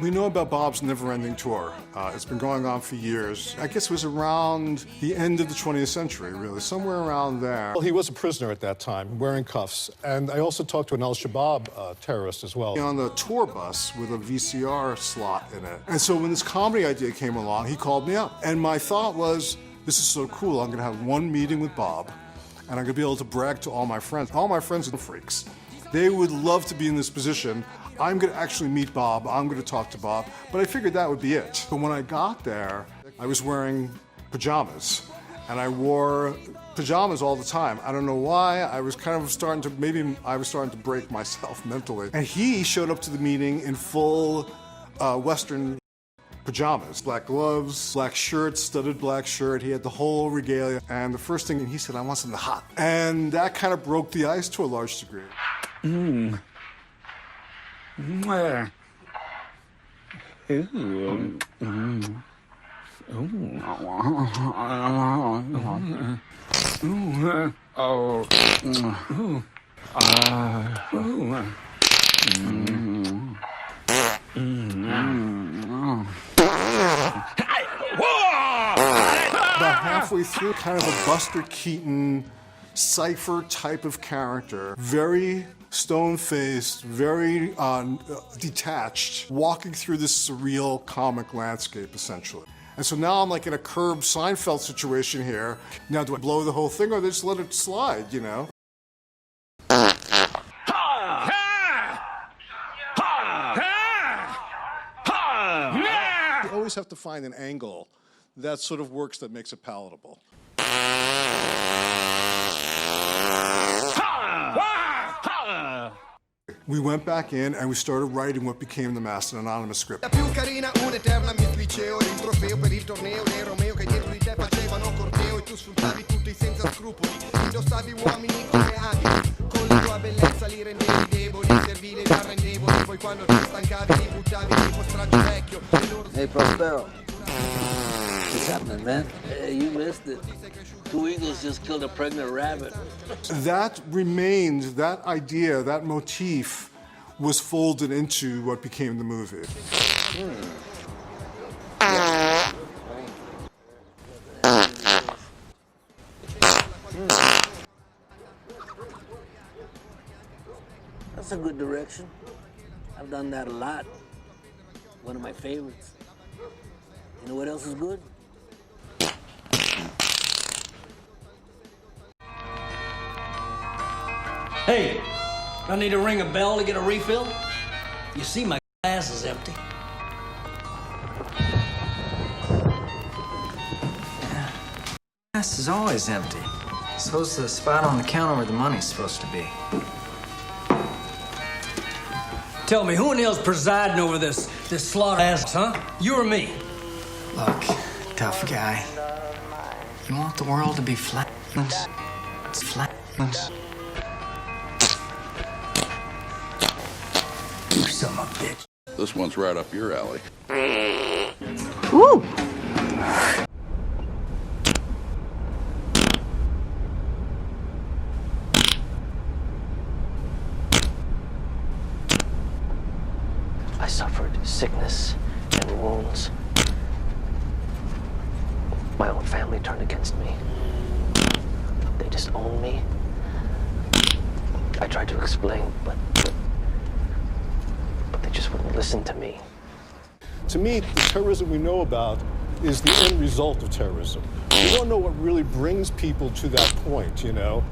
We know about Bob's never-ending tour. It's been going on for years. I guess it was around the end of the 20th century, really, somewhere around there. Well, he was a prisoner at that time, wearing cuffs. And I also talked to an al-Shabaab terrorist as well. On the tour bus with a VCR slot in it. And so when this comedy idea came along, he called me up. And my thought was, this is so cool. I'm going to have one meeting with Bob, and I'm going to be able to brag to all my friends. All my friends are freaks. They would love to be in this position. I'm going to actually meet Bob. I'm going to talk to Bob. But I figured that would be it. But when I got there, I was wearing pajamas. And I wore pajamas all the time. I don't know why. I was kind of starting to, maybe I was starting to break myself mentally. And he showed up to the meeting in full Western pajamas. Black gloves, black shirt, studded black shirt. He had the whole regalia. And the first thing he said, I want something hot. And that kind of broke the ice to a large degree. Where? About halfway through, kind of a Buster Keaton Cypher type of character, very stone-faced, very detached, walking through this surreal comic landscape, essentially. And so now I'm like in a Curb Seinfeld situation here. Now, do I blow the whole thing or just let it slide, you know? You always have to find an angle that sort of works, that makes it palatable. We went back in and we started writing what became the Masked and Anonymous script. Hey, Prospero. What's happening, man? Hey, you missed it. 2 eagles just killed a pregnant rabbit. That remained, that idea, that motif was folded into what became the movie. That's a good direction. I've done that a lot. One of my favorites. You know what else is good? Hey, I need to ring a bell to get a refill? You see my glass is empty. Glass is always empty. So's the spot on the counter where the money's supposed to be. Tell me, who in hell's presiding over this slaughterhouse, huh? You or me? Look, tough guy. You want the world to be flat? It's flat. You son of a bitch. This one's right up your alley. Woo! I suffered sickness and wounds. My own family turned against me. They disowned me. I tried to explain, but they just wouldn't listen to me. To me, the terrorism we know about is the end result of terrorism. We don't know what really brings people to that point, you know?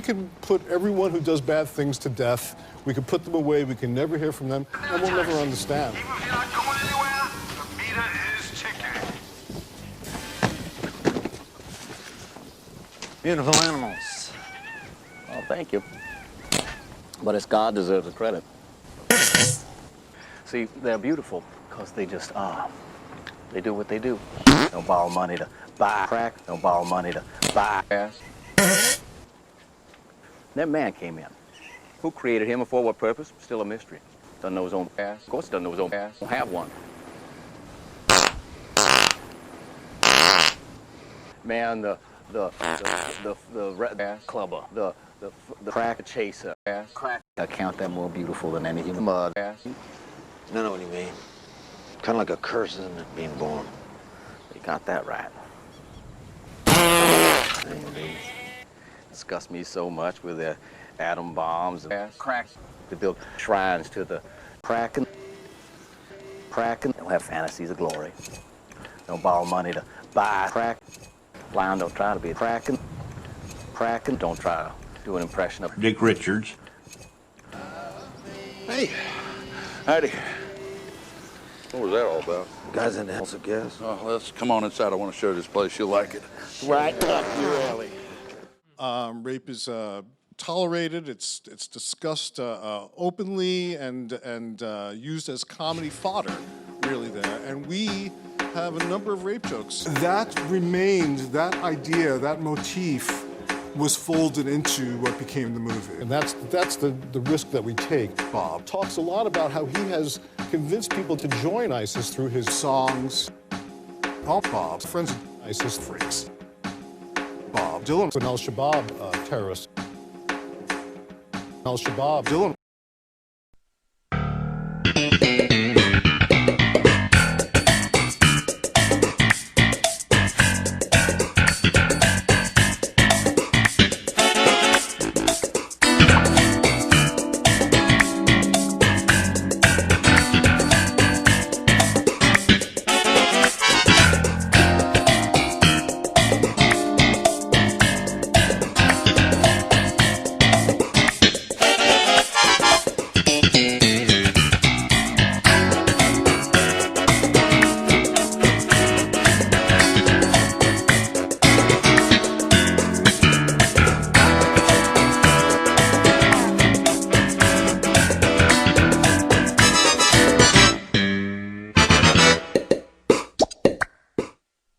We can put everyone who does bad things to death. We can put them away. We can never hear from them, and we'll never understand. Even if you're not going anywhere, the meter is ticking. Beautiful animals. Oh, thank you. But it's God deserves the credit. See, they're beautiful because they just are. They do what they do. Don't borrow money to buy crack. Don't borrow money to buy gas. That man came in. Who created him and for what purpose? Still a mystery. Doesn't know his own ass. Of course doesn't know his own ass. Don't have one. Man, the clubber, the crack chaser, ass. Crack. I count that more beautiful than any human mud ass. I know what you mean. Kind of like a curse, isn't it, being born? You got that right. Disgust me so much with their atom bombs and cracks. They build shrines to the cracking. They'll have fantasies of glory. Don't borrow money to buy crack. Blind don't try to be cracking. Don't try to do an impression of Dick Richards. Hey, howdy. What was that all about? Guys in the house, I guess. Oh, let's come on inside. I want to show you this place. You'll like it. right up your alley. Rape is tolerated. It's discussed openly and used as comedy fodder, really. There, and we have a number of rape jokes. That remained. That idea, that motif, was folded into what became the movie. And that's the risk that we take. Bob talks a lot about how he has convinced people to join ISIS through his songs. All Bob's friends of ISIS freaks. Bob Dylan, an al-Shabaab terrorist. Al-Shabaab Dylan.